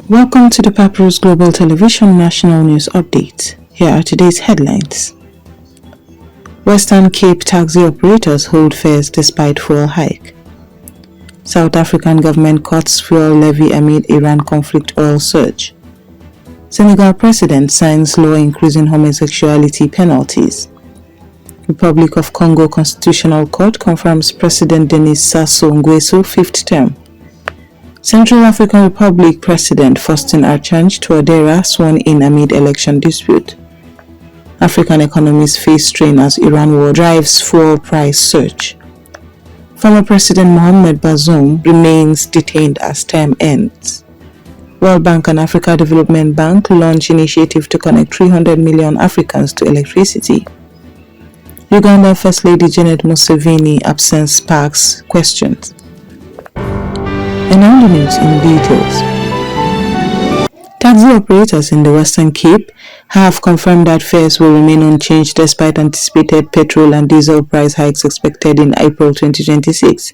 Welcome to the Papyrus Global Television National News Update. Here are today's headlines. Western Cape taxi operators hold fares despite fuel hike. South African government cuts fuel levy amid Iran conflict oil surge. Senegal president signs law increasing homosexuality penalties. Republic of Congo Constitutional Court confirms President Denis Sassou Nguesso fifth term. Central African Republic President Faustin Archange Touadera sworn in amid election dispute. African economies face strain as Iran war drives fuel price surge. Former President Mohamed Bazoum remains detained as term ends. World Bank and Africa Development Bank launch initiative to connect 300 million Africans to electricity. Uganda First Lady Janet Museveni absence sparks questions. And now the news in details. Taxi operators in the Western Cape have confirmed that fares will remain unchanged despite anticipated petrol and diesel price hikes expected in April 2026.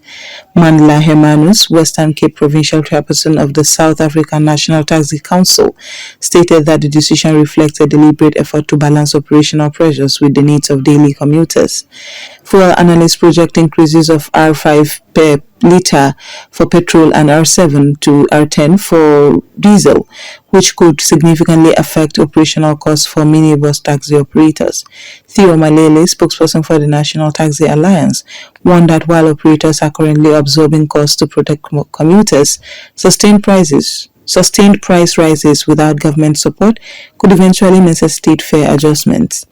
Mandla Hermanus, Western Cape Provincial Chairperson of the South African National Taxi Council, stated that the decision reflects a deliberate effort to balance operational pressures with the needs of daily commuters. Fuel analysts project increases of R5 per litre for petrol and R7 to R10 for diesel, which could significantly affect operational costs for minibus taxi operators. Theo Malele, spokesperson for the National Taxi Alliance, warned that while operators are currently absorbing costs to protect commuters, sustained price rises without government support could eventually necessitate fare adjustments.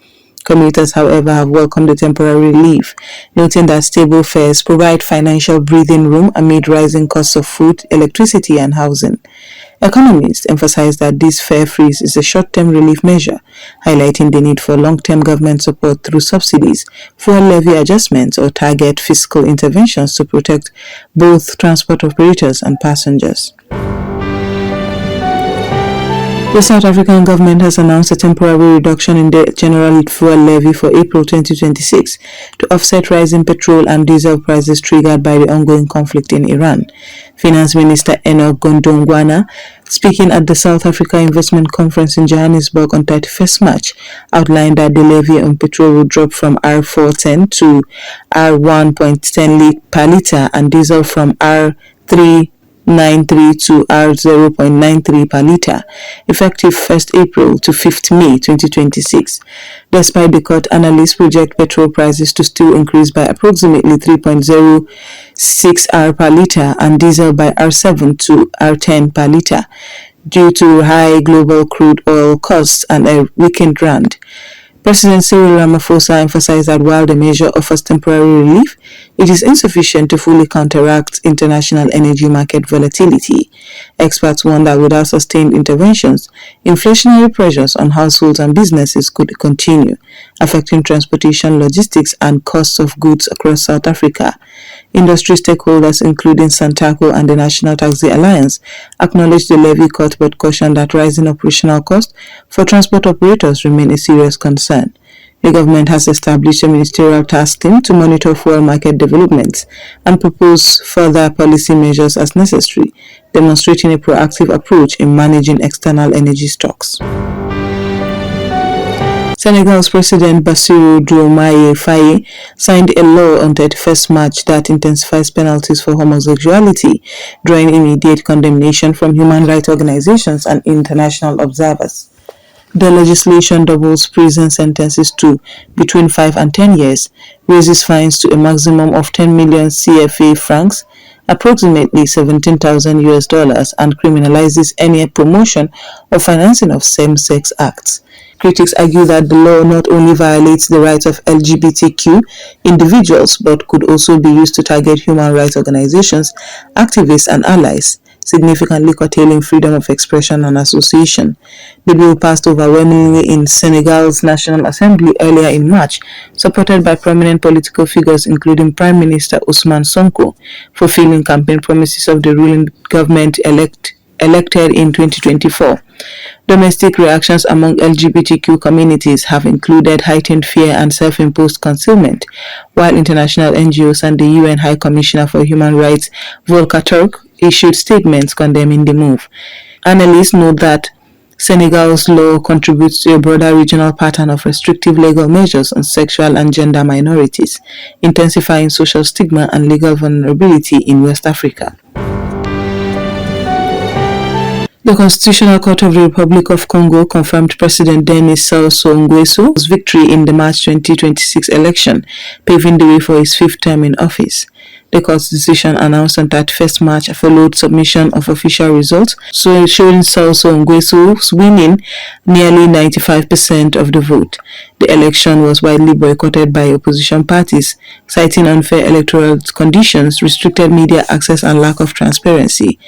Commuters, however, have welcomed the temporary relief, noting that stable fares provide financial breathing room amid rising costs of food, electricity, and housing. Economists emphasize that this fare freeze is a short-term relief measure, highlighting the need for long-term government support through subsidies, fuel levy adjustments, or target fiscal interventions to protect both transport operators and passengers. The South African government has announced a temporary reduction in the general fuel levy for April 2026 to offset rising petrol and diesel prices triggered by the ongoing conflict in Iran. Finance Minister Enoch Gondongwana, speaking at the South Africa Investment Conference in Johannesburg on 31st March, outlined that the levy on petrol will drop from R410 to R1.10 per litre and diesel from R3.93 to R0.93 per litre, effective 1st April to 5th May 2026. Despite the cut, analysts project petrol prices to still increase by approximately 3.06 R per litre and diesel by R7 to R10 per litre due to high global crude oil costs and a weakened rand. President Cyril Ramaphosa emphasized that while the measure offers temporary relief, it is insufficient to fully counteract international energy market volatility. Experts warn that without sustained interventions, inflationary pressures on households and businesses could continue, affecting transportation, logistics, and costs of goods across South Africa. Industry stakeholders, including Santaco and the National Taxi Alliance, acknowledged the levy cut but cautioned that rising operational costs for transport operators remain a serious concern. The government has established a ministerial task team to monitor fuel market developments and propose further policy measures as necessary, demonstrating a proactive approach in managing external energy stocks. Senegal's President Bassirou Diomaye Faye signed a law on 31st March that intensifies penalties for homosexuality, drawing immediate condemnation from human rights organizations and international observers. The legislation doubles prison sentences to between 5 and 10 years, raises fines to a maximum of 10 million CFA francs, approximately $17,000, and criminalizes any promotion or financing of same-sex acts. Critics argue that the law not only violates the rights of LGBTQ individuals but could also be used to target human rights organizations, activists, and allies, significantly curtailing freedom of expression and association. The bill passed overwhelmingly in Senegal's National Assembly earlier in March, supported by prominent political figures including Prime Minister Ousmane Sonko, fulfilling campaign promises of the ruling government elected in 2024. Domestic reactions among LGBTQ communities have included heightened fear and self-imposed concealment, while international NGOs and the UN High Commissioner for Human Rights, Volker Turk, issued statements condemning the move. Analysts note that Senegal's law contributes to a broader regional pattern of restrictive legal measures on sexual and gender minorities, intensifying social stigma and legal vulnerability in West Africa. The Constitutional Court of the Republic of Congo confirmed President Denis Sassou Nguesso's victory in the March 2026 election, paving the way for his fifth term in office. The court's decision announced on 31st March followed submission of official results, showing Sassou Nguesso's winning nearly 95% of the vote. The election was widely boycotted by opposition parties, citing unfair electoral conditions, restricted media access, and lack of transparency.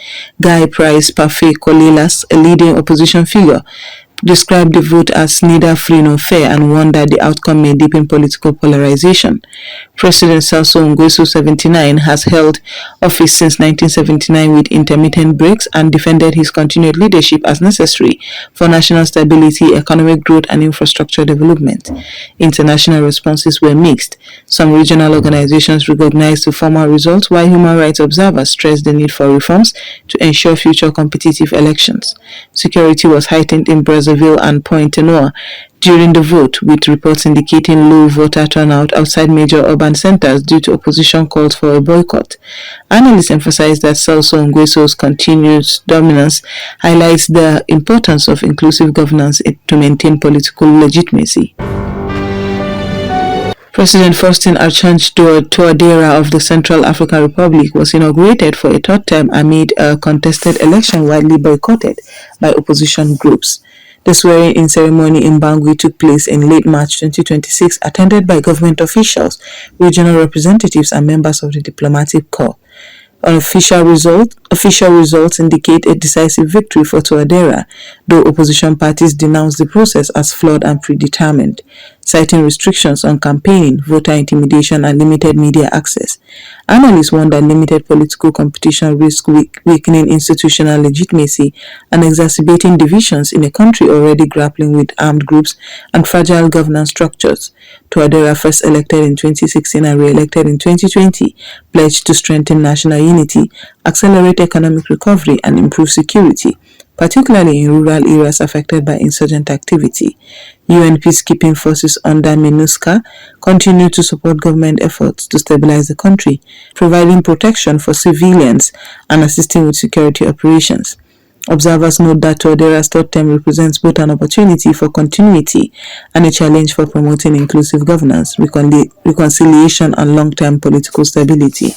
Guy Price Parfait Colelas, a leading opposition figure, described the vote as neither free nor fair and warned that the outcome may deepen political polarization. President Sassou Nguesso, 79, has held office since 1979 with intermittent breaks and defended his continued leadership as necessary for national stability, economic growth, and infrastructure development. International responses were mixed. Some regional organizations recognized the former results, while human rights observers stressed the need for reforms to ensure future competitive elections. Security was heightened in Brazzaville and Pointe-Noire during the vote, with reports indicating low voter turnout outside major urban centers due to opposition calls for a boycott. Analysts emphasize that Sassou Nguesso's continued dominance highlights the importance of inclusive governance to maintain political legitimacy. President Faustin Archange Touadera of the Central African Republic was inaugurated for a third term amid a contested election widely boycotted by opposition groups. The swearing-in ceremony in Bangui took place in late March 2026, attended by government officials, regional representatives, and members of the diplomatic corps. Official results indicate a decisive victory for Touadera, though opposition parties denounced the process as flawed and predetermined, citing restrictions on campaigning, voter intimidation, and limited media access. Analysts warn that limited political competition risks weakening institutional legitimacy and exacerbating divisions in a country already grappling with armed groups and fragile governance structures. Touadera, first elected in 2016 and re-elected in 2020, pledged to strengthen national unity, accelerate economic recovery, and improve security, particularly in rural areas affected by insurgent activity. UN peacekeeping forces under MINUSCA continue to support government efforts to stabilize the country, providing protection for civilians and assisting with security operations. Observers note that Touadera's third term represents both an opportunity for continuity and a challenge for promoting inclusive governance, reconciliation, and long-term political stability.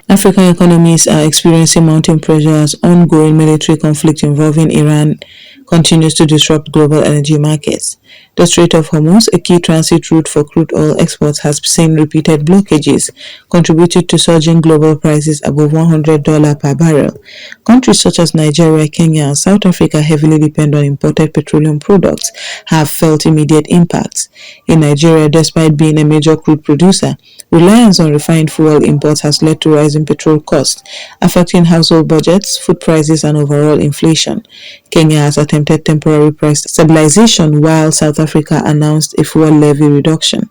African economies are experiencing mounting pressure as ongoing military conflict involving Iran continues to disrupt global energy markets. The Strait of Hormuz, a key transit route for crude oil exports, has seen repeated blockages, contributed to surging global prices above $100 per barrel. Countries such as Nigeria, Kenya, and South Africa heavily depend on imported petroleum products, have felt immediate impacts. In Nigeria, despite being a major crude producer, reliance on refined fuel imports has led to rising petrol costs, affecting household budgets, food prices, and overall inflation. Kenya has attempted temporary price stabilization, while South Africa announced a fuel levy reduction.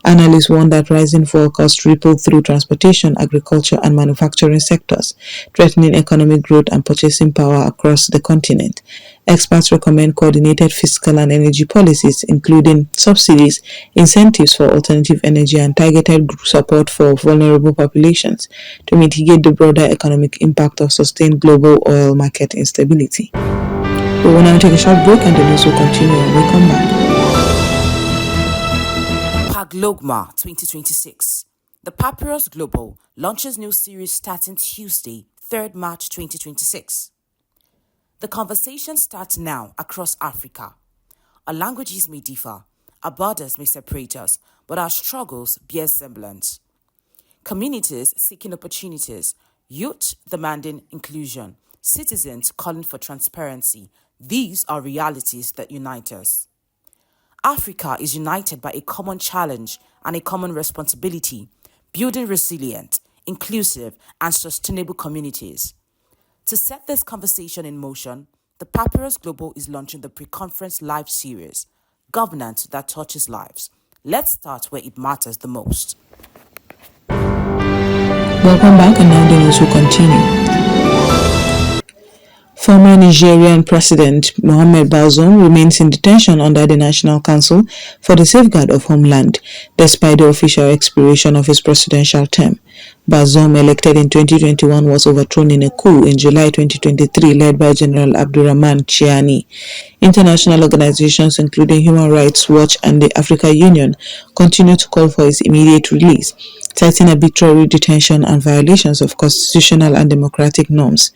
Analysts warn that rising fuel costs ripple through transportation, agriculture, and manufacturing sectors, threatening economic growth and purchasing power across the continent. Experts recommend coordinated fiscal and energy policies, including subsidies, incentives for alternative energy, and targeted support for vulnerable populations to mitigate the broader economic impact of sustained global oil market instability. We will now take a short break and the news will continue when we come back. Paglogma 2026. The Papyrus Global launches new series starting Tuesday, 3rd March 2026. The conversation starts now across Africa. Our languages may differ, our borders may separate us, but our struggles bear semblance. Communities seeking opportunities, youth demanding inclusion, citizens calling for transparency. These are realities that unite us. Africa is united by a common challenge and a common responsibility, building resilient, inclusive, and sustainable communities. To set this conversation in motion, the Papyrus Global is launching the pre-conference live series, Governance That Touches Lives. Let's start where it matters the most. Welcome back, and now the news will continue. Former Nigerian President Mohamed Bazoum remains in detention under the National Council for the Safeguard of Homeland, despite the official expiration of his presidential term. Bazoum, elected in 2021, was overthrown in a coup in July 2023 led by General Abdurrahman Chiani. International organizations including Human Rights Watch and the African Union continue to call for his immediate release, citing arbitrary detention and violations of constitutional and democratic norms.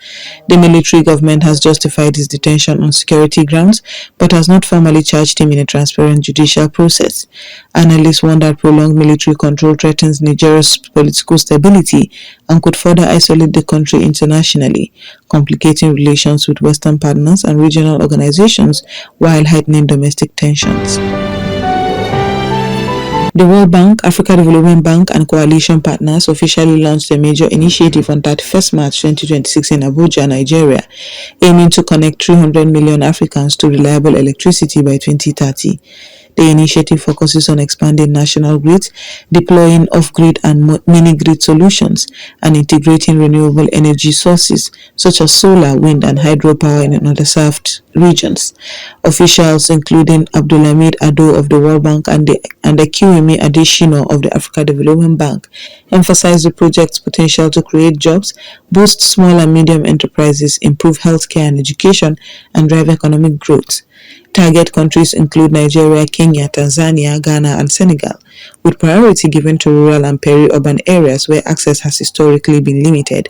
The military government has justified his detention on security grounds, but has not formally charged him in a transparent judicial process. Analysts warn that prolonged military control threatens Nigeria's political stability and could further isolate the country internationally, complicating relations with Western partners and regional organizations while heightening domestic tensions. The World Bank, Africa Development Bank, and coalition partners officially launched a major initiative on 31st March 2026 in Abuja, Nigeria, aiming to connect 300 million Africans to reliable electricity by 2030. The initiative focuses on expanding national grids, deploying off-grid and mini-grid solutions, and integrating renewable energy sources such as solar, wind, and hydropower in underserved regions. Officials, including Abdulhamid Ado of the World Bank and Akiwumi Adeshino of the Africa Development Bank, emphasized the project's potential to create jobs, boost small and medium enterprises, improve healthcare and education, and drive economic growth. Target countries include Nigeria, Kenya, Tanzania, Ghana, and Senegal, with priority given to rural and peri-urban areas where access has historically been limited.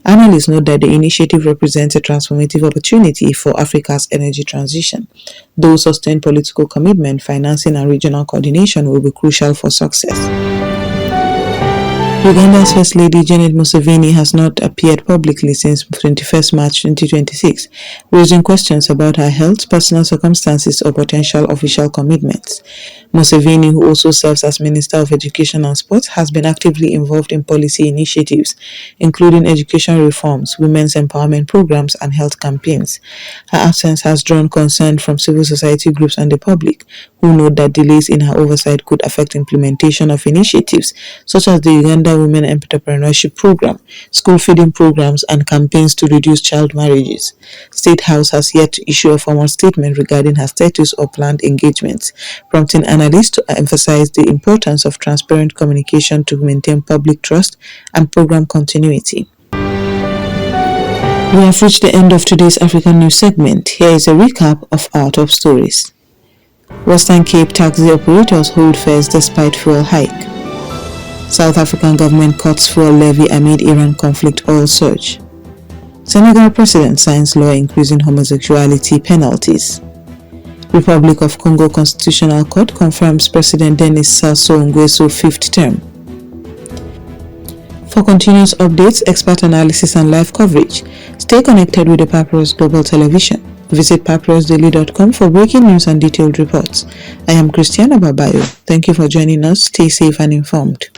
Analysts note that the initiative represents a transformative opportunity for Africa's energy transition, though sustained political commitment, financing, and regional coordination will be crucial for success. Uganda's First Lady Janet Museveni has not appeared publicly since 21st March 2026, raising questions about her health, personal circumstances, or potential official commitments. Museveni, who also serves as Minister of Education and Sports, has been actively involved in policy initiatives, including education reforms, women's empowerment programs, and health campaigns. Her absence has drawn concern from civil society groups and the public, who note that delays in her oversight could affect implementation of initiatives such as the Uganda Women Entrepreneurship Program, school feeding programs, and campaigns to reduce child marriages. State House has yet to issue a formal statement regarding her status or planned engagements, prompting analysts to emphasize the importance of transparent communication to maintain public trust and program continuity. We have reached the end of today's African News segment. Here is a recap of our top stories. Western Cape taxi operators hold fares despite fuel hike. South African government cuts fuel levy amid Iran conflict oil surge. Senegal president signs law increasing homosexuality penalties. Republic of Congo Constitutional Court confirms President Denis Sassou Nguesso's fifth term. For continuous updates, expert analysis, and live coverage, stay connected with the Papyrus Global Television. Visit papyrusdaily.com for breaking news and detailed reports. I am Christiana Babayo. Thank you for joining us. Stay safe and informed.